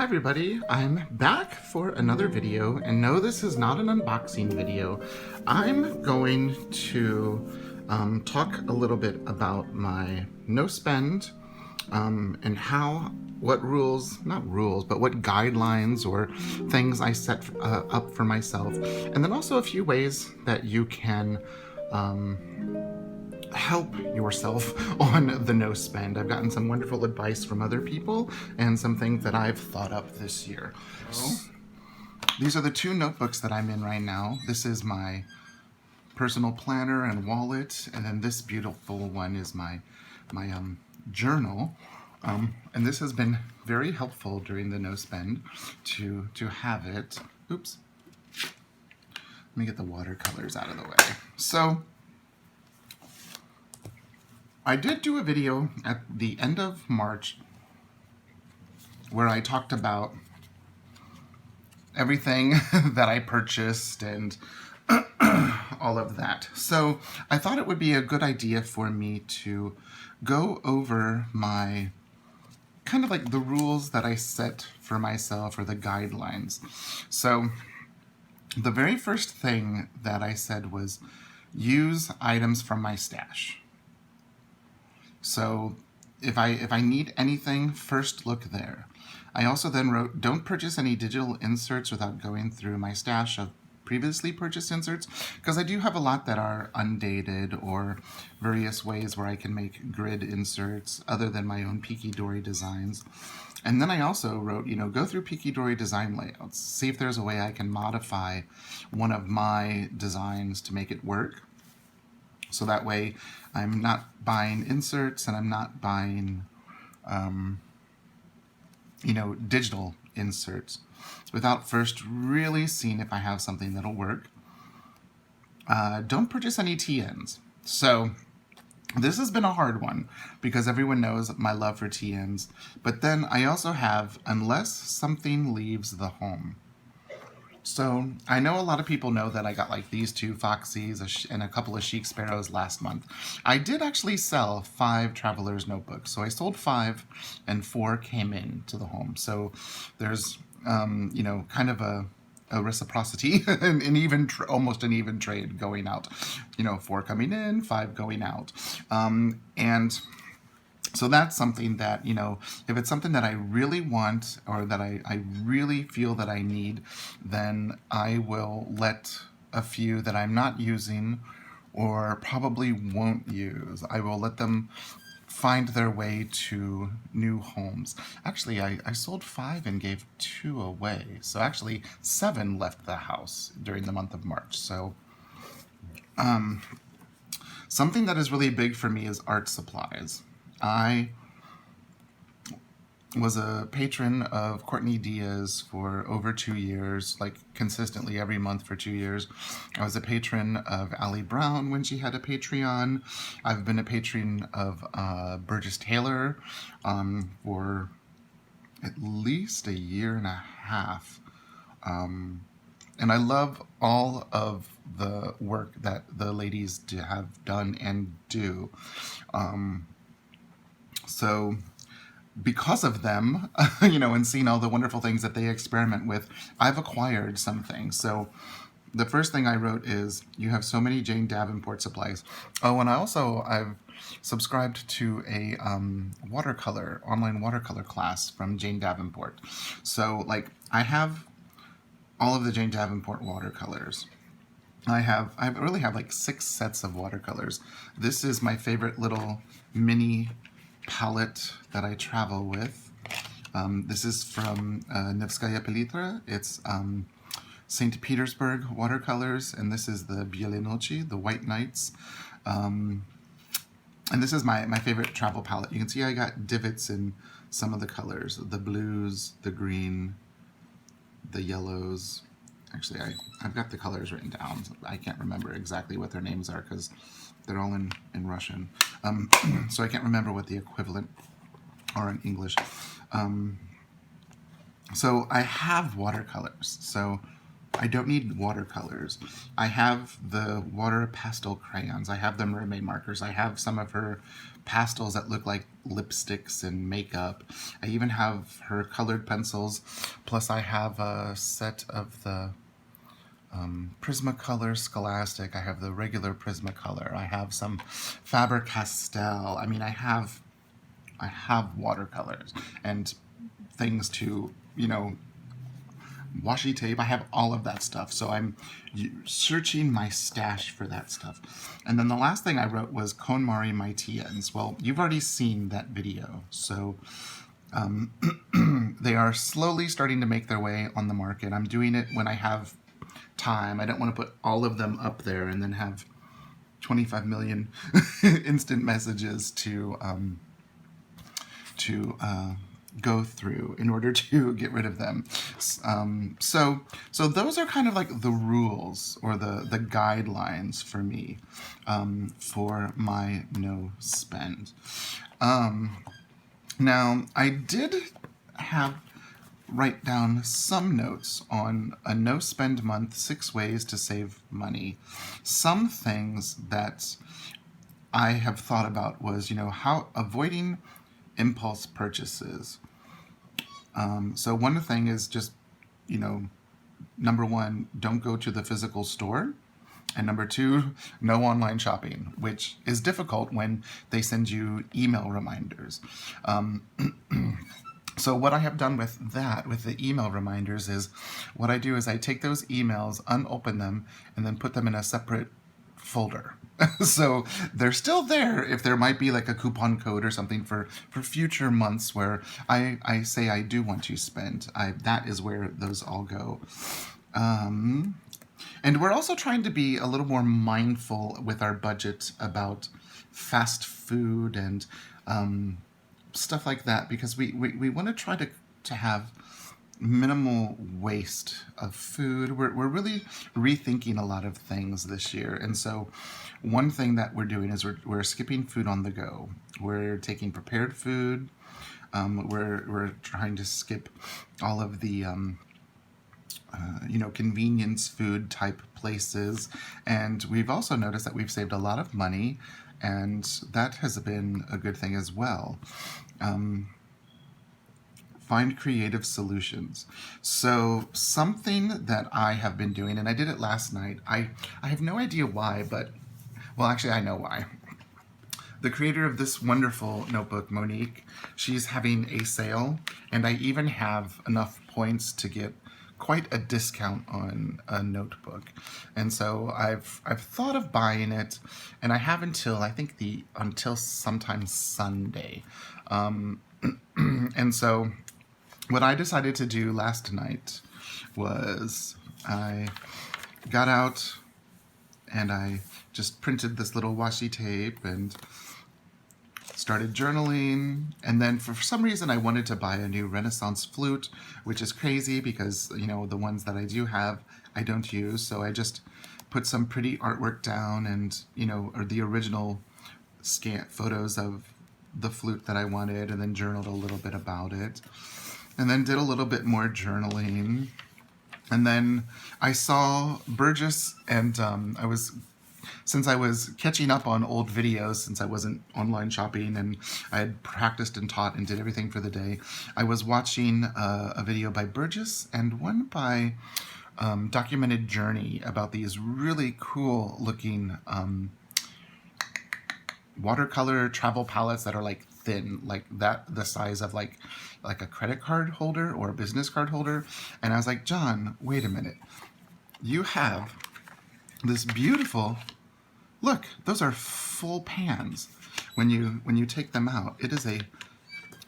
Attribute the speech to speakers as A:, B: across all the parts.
A: Hi everybody, I'm back for another video, and no, this is not an unboxing video. I'm going to talk a little bit about my no spend and what rules, not rules, but what guidelines or things I set up for myself, and then also a few ways that you can help yourself on the no spend. I've gotten some wonderful advice from other people and some things that I've thought up this year. So, these are the two notebooks that I'm in right now. This is my personal planner and wallet, and then this beautiful one is my journal. And this has been very helpful during the no spend to have it. Oops. Let me get the watercolors out of the way. So I did do a video at the end of March where I talked about everything that I purchased and all of that. So I thought it would be a good idea for me to go over my kind of like the rules that I set for myself, or the guidelines. So the very first thing that I said was use items from my stash. So if I need anything, first look there. I also then wrote, don't purchase any digital inserts without going through my stash of previously purchased inserts, because I do have a lot that are undated or various ways where I can make grid inserts other than my own Pikidori designs. And then I also wrote, go through Pikidori design layouts, see if there's a way I can modify one of my designs to make it work. So that way I'm not buying inserts and I'm not buying, digital inserts without first really seeing if I have something that'll work. Don't purchase any TNs. So this has been a hard one because everyone knows my love for TNs. But then I also have, unless something leaves the home. So I know a lot of people know that I got like these two Foxies and a couple of Chic Sparrows last month. I did actually sell 5 Traveler's notebooks. So I sold 5 and 4 came in to the home. So there's, kind of a reciprocity, an even, almost an even trade going out. 4 coming in, 5 going out. And so that's something that, if it's something that I really want or that I really feel that I need, then I will let a few that I'm not using or probably won't use, I will let them find their way to new homes. Actually, I sold 5 and gave 2 away. So actually 7 left the house during the month of March. So something that is really big for me is art supplies. I was a patron of Courtney Diaz for over 2 years, like consistently every month for 2 years. I was a patron of Ali Brown when she had a Patreon. I've been a patron of Burgess Taylor for at least 1.5 years. And I love all of the work that the ladies have done and do. So because of them, and seeing all the wonderful things that they experiment with, I've acquired some things. So the first thing I wrote is, you have so many Jane Davenport supplies. Oh, and I've subscribed to a online watercolor class from Jane Davenport. So I have all of the Jane Davenport watercolors. I really have like 6 sets of watercolors. This is my favorite little mini palette that I travel with. This is from Nevskaya Palitra. It's St. Petersburg watercolors, and this is the Biele Noci, the White Nights. And this is my favorite travel palette. You can see I got divots in some of the colors, the blues, the green, the yellows. Actually, I've got the colors written down. I can't remember exactly what their names are because they're all in Russian. So I can't remember what the equivalent are in English. So I have watercolors. So I don't need watercolors. I have the water pastel crayons. I have the mermaid markers. I have some of her pastels that look like lipsticks and makeup. I even have her colored pencils. Plus I have a set of the Prismacolor Scholastic. I have the regular Prismacolor. I have some Faber-Castell. I mean, I have watercolors and things to, washi tape. I have all of that stuff. So I'm searching my stash for that stuff. And then the last thing I wrote was KonMari My TNs. Well, you've already seen that video. So they are slowly starting to make their way on the market. I'm doing it when I have time. I don't want to put all of them up there and then have 25 million instant messages to go through in order to get rid of them. So those are kind of like the rules or the guidelines for me for my no spend. Now, I did write down some notes on a no spend month, 6 ways to save money. Some things that I have thought about was, how avoiding impulse purchases. So one thing is just, number one, don't go to the physical store. And number two, no online shopping, which is difficult when they send you email reminders. So what I have done with the email reminders is, what I do is I take those emails, unopen them, and then put them in a separate folder. So they're still there if there might be like a coupon code or something for future months where I say I do want to spend. That is where those all go. And we're also trying to be a little more mindful with our budget about fast food and stuff like that, because we want to try to have minimal waste of food. We're really rethinking a lot of things this year. And so one thing that we're doing is we're skipping food on the go. We're taking prepared food. We're trying to skip all of the convenience food type places. And we've also noticed that we've saved a lot of money, and that has been a good thing as well. Find creative solutions. So something that I have been doing, and I did it last night, I have no idea why, but, well, actually I know why. The creator of this wonderful notebook, Monique, she's having a sale, and I even have enough points to get quite a discount on a notebook. And so I've thought of buying it, and I have until sometime Sunday. And so what I decided to do last night was I got out and I just printed this little washi tape and started journaling. And then for some reason I wanted to buy a new Renaissance flute, which is crazy because, the ones that I do have, I don't use. So I just put some pretty artwork down and, or the original scan photos of the flute that I wanted, and then journaled a little bit about it. And then did a little bit more journaling. And then I saw Burgess, and since I was catching up on old videos, since I wasn't online shopping and I had practiced and taught and did everything for the day, I was watching a video by Burgess and one by Documented Journey about these really cool looking watercolor travel palettes that are like thin, like the size of like a credit card holder or a business card holder. And I was like, John, wait a minute. You have this beautiful, look, those are full pans. When you take them out, it is a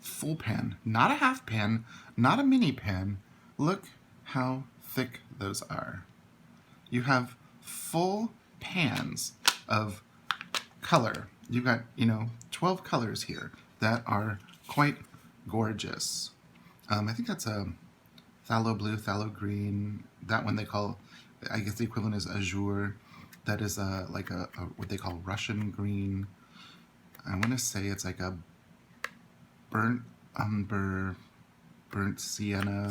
A: full pan, not a half pan, not a mini pan. Look how thick those are. You have full pans of color. You've got, 12 colors here that are quite gorgeous. I think that's a phthalo blue, phthalo green. That one they call, I guess the equivalent is azure. That is like a what they call Russian green. I want to say it's like a burnt umber, burnt sienna.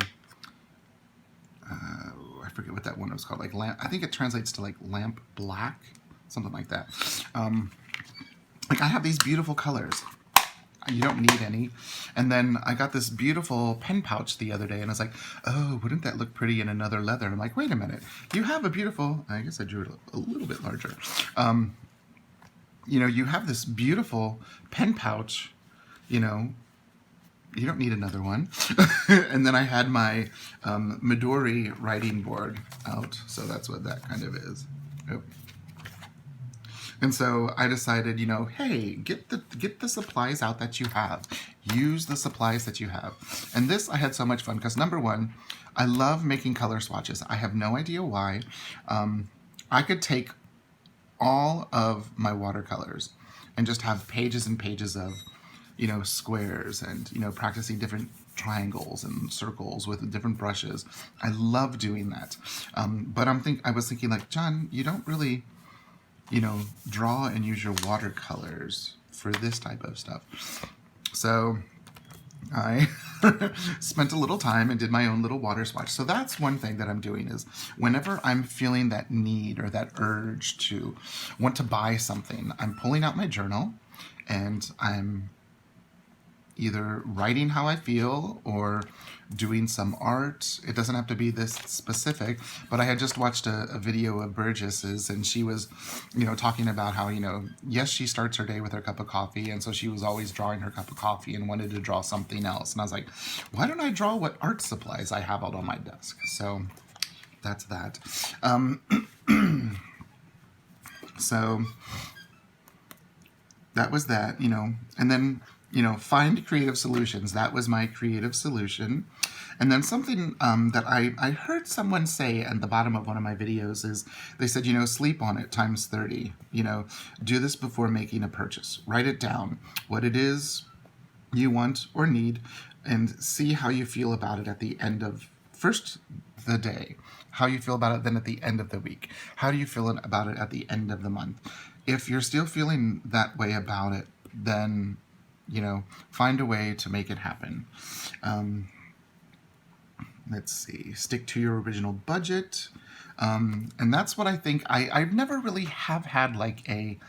A: I forget what that one was called. Like lamp, I think it translates to like lamp black, something like that. Like I have these beautiful colors. You don't need any. And then I got this beautiful pen pouch the other day, and I was like, oh, wouldn't that look pretty in another leather? And I'm like, wait a minute, you have a beautiful, I guess I drew it a little bit larger. You know, you have this beautiful pen pouch, you know, you don't need another one. And then I had my Midori writing board out, so that's what that kind of is. Oh. And so I decided, you know, hey, get the supplies out that you have. Use the supplies that you have. And this, I had so much fun because number one, I love making color swatches. I have no idea why. I could take all of my watercolors and just have pages and pages of, you know, squares and, you know, practicing different triangles and circles with different brushes. I love doing that. But I was thinking like, John, you don't really, you know, draw and use your watercolors for this type of stuff. So I spent a little time and did my own little water swatch. So that's one thing that I'm doing is whenever I'm feeling that need or that urge to want to buy something, I'm pulling out my journal and I'm either writing how I feel or doing some art. It doesn't have to be this specific, but I had just watched a video of Burgess's, and she was, you know, talking about how, you know, yes, she starts her day with her cup of coffee, and so she was always drawing her cup of coffee and wanted to draw something else. And I was like, why don't I draw what art supplies I have out on my desk? So that's that. So that was that, you know, and then, you know, find creative solutions. That was my creative solution. And then something that I heard someone say at the bottom of one of my videos is they said, you know, sleep on it times 30. You know, do this before making a purchase. Write it down, what it is you want or need, and see how you feel about it at the end of first the day, how you feel about it then at the end of the week. How do you feel about it at the end of the month? If you're still feeling that way about it, then, you know, find a way to make it happen. Let's see, stick to your original budget. And that's what I think. I've never really have had like a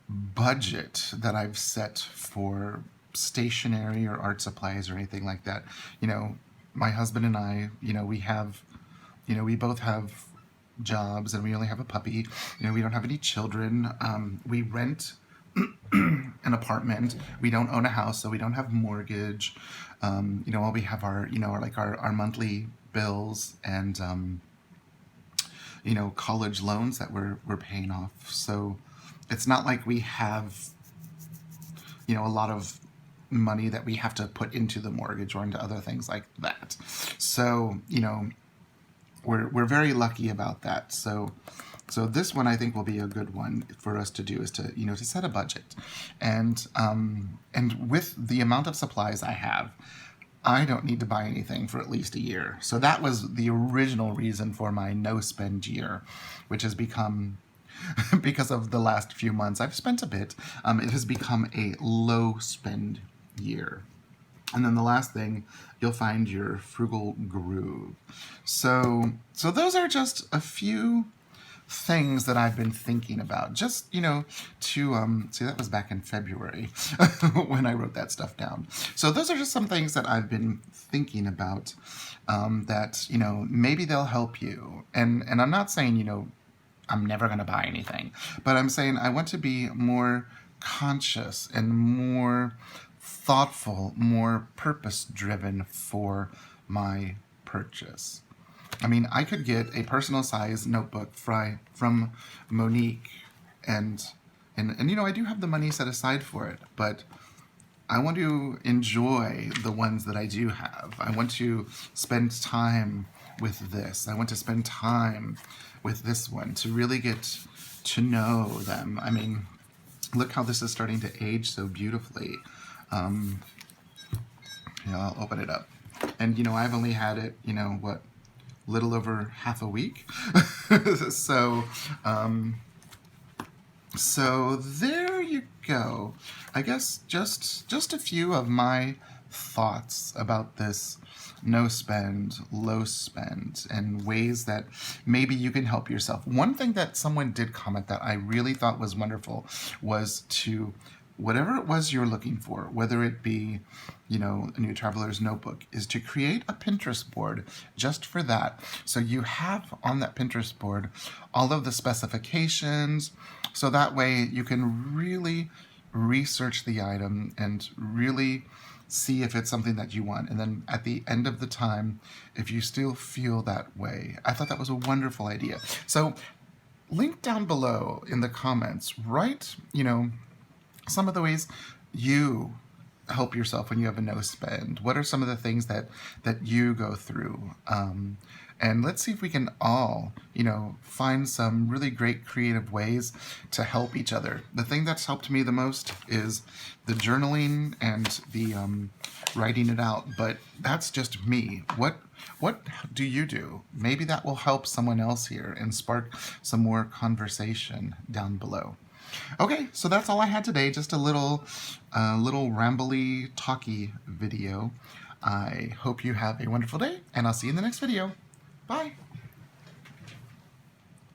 A: budget that I've set for stationery or art supplies or anything like that. You know, my husband and I, you know, we both have jobs and we only have a puppy. You know, we don't have any children. We rent an apartment. We don't own a house, so we don't have mortgage. You know, all we have are, you know, our monthly bills and, you know, college loans that we're paying off. So it's not like we have, you know, a lot of money that we have to put into the mortgage or into other things like that. So, you know, we're very lucky about that. So this one I think will be a good one for us to do is to, you know, to set a budget. And with the amount of supplies I have, I don't need to buy anything for at least a year. So that was the original reason for my no spend year, which has become, because of the last few months I've spent a bit, it has become a low spend year. And then the last thing, you'll find your frugal groove. So those are just a few things that I've been thinking about, just, you know, to see, that was back in February when I wrote that stuff down. So those are just some things that I've been thinking about, that, you know, maybe they'll help you. And I'm not saying, you know, I'm never going to buy anything, but I'm saying I want to be more conscious and more thoughtful, more purpose-driven for my purchase. I mean, I could get a personal size notebook from Monique, and you know, I do have the money set aside for it, but I want to enjoy the ones that I do have. I want to spend time with this. I want to spend time with this one to really get to know them. I mean, look how this is starting to age so beautifully. You know, I'll open it up. And, you know, I've only had it, you know, what, little over half a week. So there you go. I guess just a few of my thoughts about this no spend, low spend, and ways that maybe you can help yourself. One thing that someone did comment that I really thought was wonderful was to, whatever it was you're looking for, whether it be, a New Traveler's Notebook, is to create a Pinterest board just for that. So you have on that Pinterest board all of the specifications, so that way you can really research the item and really see if it's something that you want. And then at the end of the time, if you still feel that way, I thought that was a wonderful idea. So link down below in the comments, write, some of the ways you help yourself when you have a no spend. What are some of the things that you go through? And let's see if we can all, find some really great creative ways to help each other. The thing that's helped me the most is the journaling and the writing it out, but that's just me. What do you do? Maybe that will help someone else here and spark some more conversation down below. Okay, so that's all I had today. Just a little rambly, talky video. I hope you have a wonderful day, and I'll see you in the next video. Bye.